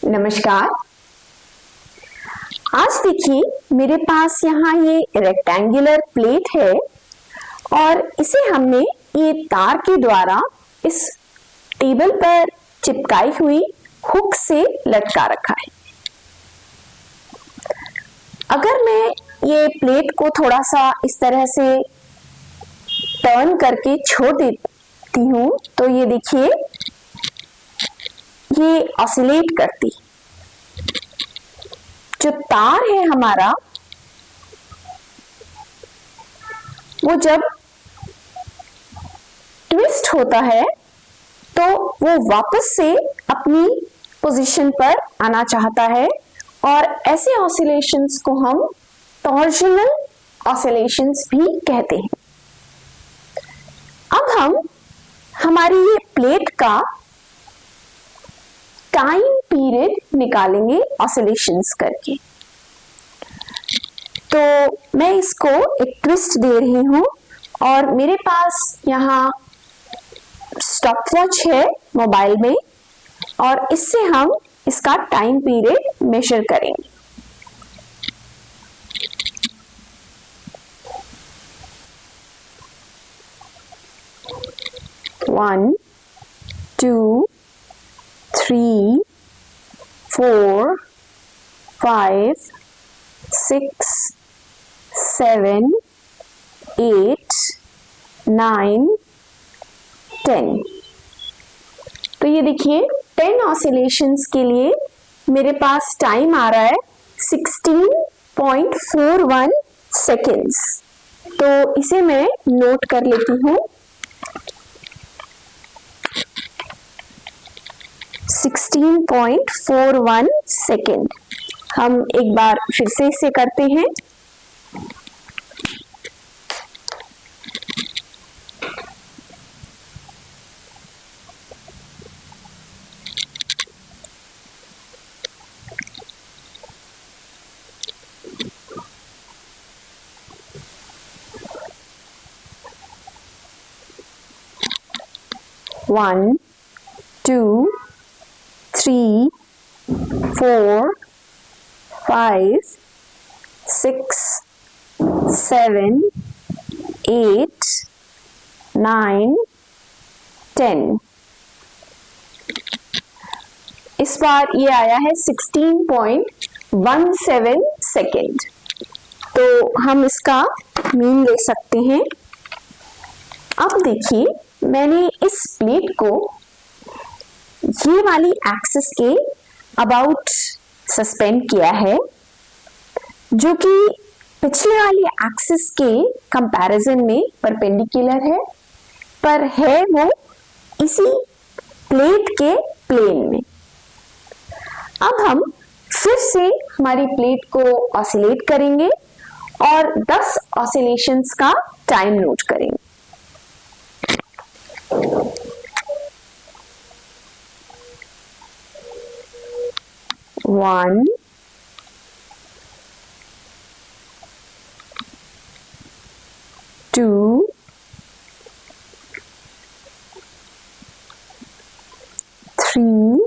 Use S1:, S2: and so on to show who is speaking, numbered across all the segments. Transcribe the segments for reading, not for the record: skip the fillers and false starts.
S1: नमस्कार। आज देखिए मेरे पास यहाँ ये रेक्टेंगुलर प्लेट है और इसे हमने ये तार के द्वारा इस टेबल पर चिपकाई हुई हुक से लटका रखा है। अगर मैं ये प्लेट को थोड़ा सा इस तरह से टर्न करके छोड़ देती हूँ तो ये देखिए ये ऑसिलेट करती। जो तार है हमारा वो जब ट्विस्ट होता है तो वो वापस से अपनी पोजीशन पर आना चाहता है और ऐसे ऑसिलेशंस को हम टॉर्जनल ऑसिलेशंस भी कहते हैं। अब हम हमारी ये प्लेट का टाइम पीरियड निकालेंगे ऑसिलेशंस करके। तो मैं इसको एक ट्विस्ट दे रही हूं और मेरे पास यहाँ स्टॉपवॉच है मोबाइल में और इससे हम इसका टाइम पीरियड मेजर करेंगे। One, two, 3, 4, 5, 6, 7, 8, 9, 10। तो ये देखिए 10 ऑसिलेशंस के लिए मेरे पास टाइम आ रहा है 16.41 सेकेंड्स। तो इसे मैं नोट कर लेती हूँ। 16.41 सेकेंड। हम एक बार फिर से इसे करते हैं। One, two, 3, 4, 5, 6, 7, 8, 9, 10। इस बार ये आया है 16.17 सेकेंड। तो हम इसका मीन ले सकते हैं। अब देखिए मैंने इस प्लेट को ये वाली एक्सिस के अबाउट सस्पेंड किया है जो कि पिछले वाली एक्सिस के कंपैरिजन में परपेंडिकुलर है, पर है वो इसी प्लेट के प्लेन में। अब हम फिर से हमारी प्लेट को ऑसिलेट करेंगे और 10 ऑसिलेशंस का टाइम नोट करेंगे। 1, 2, 3,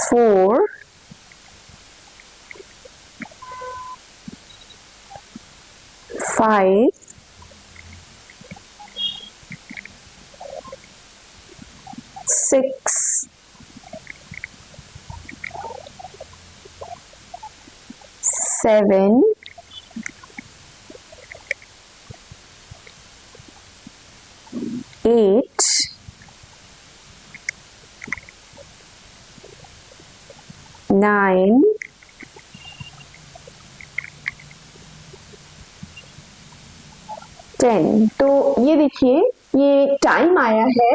S1: 4, 5, 6, 7, 8, 9, 10। तो ये देखिए ये टाइम आया है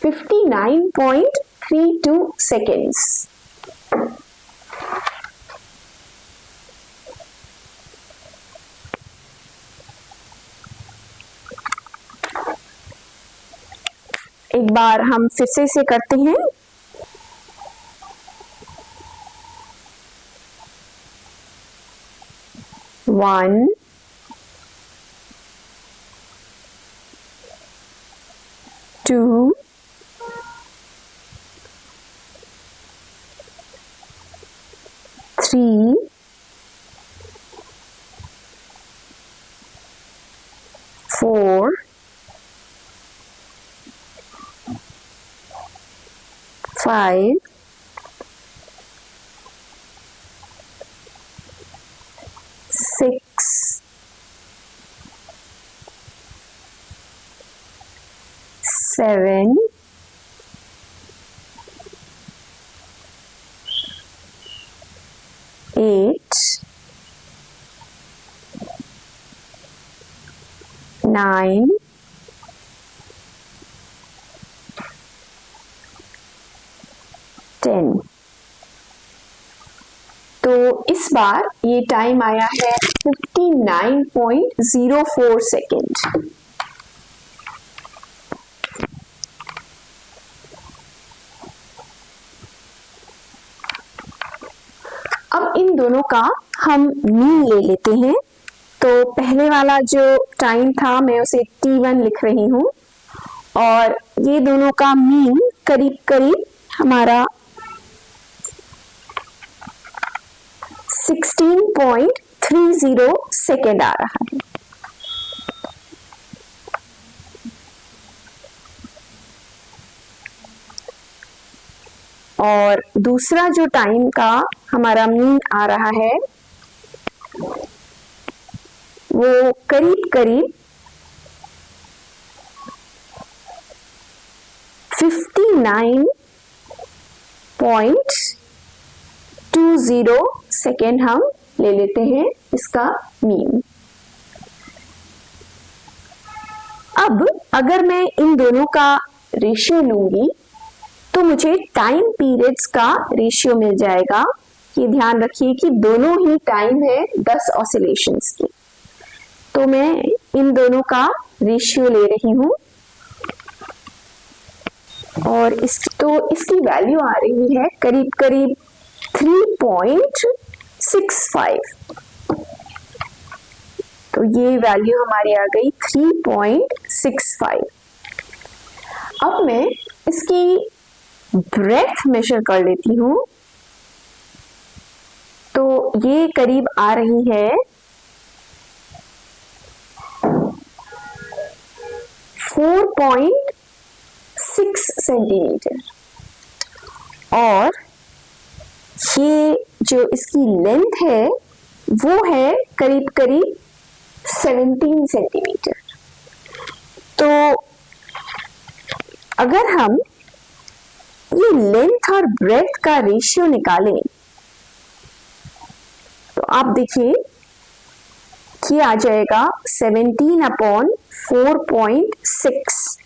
S1: 59.32 सेकेंड्स। एक बार हम फिर से इसे करते हैं। 1, 2, 3, 4, 5, 6, 7, 8, 9, 10। तो इस बार ये टाइम आया है 59.04 सेकेंड। अब इन दोनों का हम मीन ले लेते हैं। तो पहले वाला जो टाइम था मैं उसे T1 लिख रही हूं और ये दोनों का मीन करीब करीब हमारा 16.30 सेकेंड आ रहा है। और दूसरा जो टाइम का हमारा मीन आ रहा है वो करीब करीब 59.20 सेकेंड हम ले लेते हैं इसका मीन। अब अगर मैं इन दोनों का रेशियो लूंगी तो मुझे टाइम पीरियड्स का रेशियो मिल जाएगा। ये ध्यान रखिए कि दोनों ही टाइम है 10 ऑसिलेशंस की। तो मैं इन दोनों का रेशियो ले रही हूं और इसकी वैल्यू आ रही है करीब करीब 3.65। तो ये वैल्यू हमारी आ गई 3.65। अब मैं इसकी ब्रेथ मेजर कर लेती हूं। तो ये करीब आ रही है 4.6 सेंटीमीटर और ये जो इसकी लेंथ है वो है करीब करीब 17 सेंटीमीटर। तो अगर हम ये लेंथ और ब्रेथ का रेशियो निकालें तो आप देखिए कि आ जाएगा 17/4.6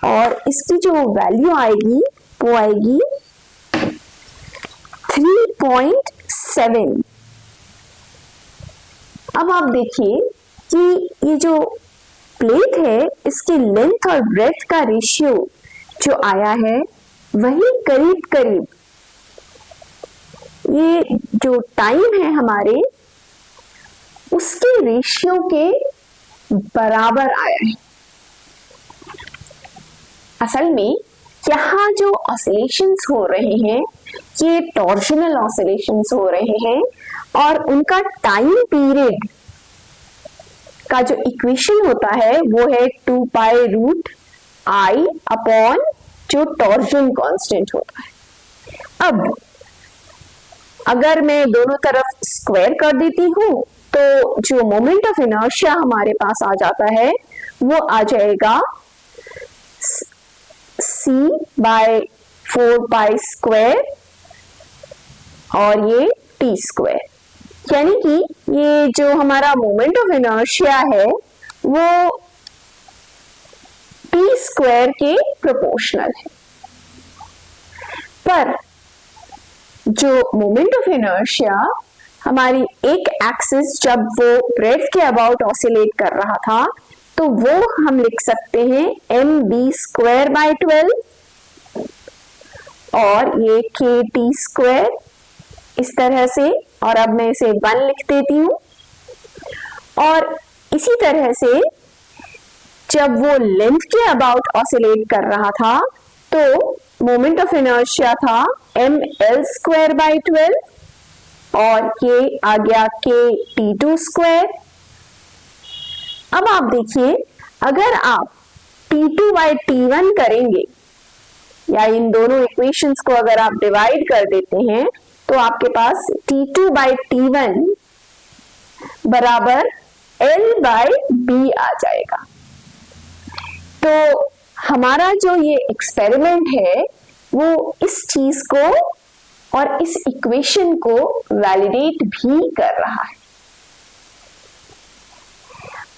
S1: और इसकी जो वैल्यू आएगी वो आएगी 3.7। अब आप देखिए कि ये जो प्लेट है इसकी लेंथ और ब्रेथ का रेशियो जो आया है वही करीब करीब ये जो टाइम है हमारे उसके रेशियो के बराबर आया है। असल में यहाँ जो ऑसिलेशंस हो रहे हैं ये टॉर्शनल ऑसिलेशंस हो रहे हैं और उनका टाइम पीरियड का जो इक्वेशन होता है वो है 2π√I अपॉन जो टॉर्जन कांस्टेंट होता है। अब अगर मैं दोनों तरफ स्क्वायर कर देती हूं तो जो मोमेंट ऑफ इनर्शिया हमारे पास आ जाता है वो आ जाएगा c/4π² और ये t²। यानी कि ये जो हमारा मोमेंट ऑफ इनर्शिया है वो t² के प्रोपोर्शनल है। पर जो मोमेंट ऑफ इनर्शिया हमारी एक एक्सिस जब वो ब्रेथ के अबाउट ऑसिलेट कर रहा था तो वो हम लिख सकते हैं mv²/12 और ये kt² इस तरह से। और अब मैं इसे 1 लिख देती हूं और इसी तरह से जब वो लेंथ के अबाउट ऑसिलेट कर रहा था तो मोमेंट ऑफ इनर्शिया था ml²/12 और ये आ गया T2²। अब आप देखिए, अगर आप T2/T1 करेंगे या इन दोनों इक्वेशंस को अगर आप डिवाइड कर देते हैं तो आपके पास T2/T1 बराबर L/B आ जाएगा। तो हमारा जो ये एक्सपेरिमेंट है वो इस चीज को और इस इक्वेशन को वैलिडेट भी कर रहा है।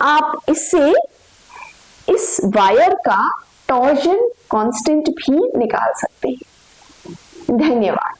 S1: आप इससे इस वायर का टॉर्जन कांस्टेंट भी निकाल सकते हैं। धन्यवाद।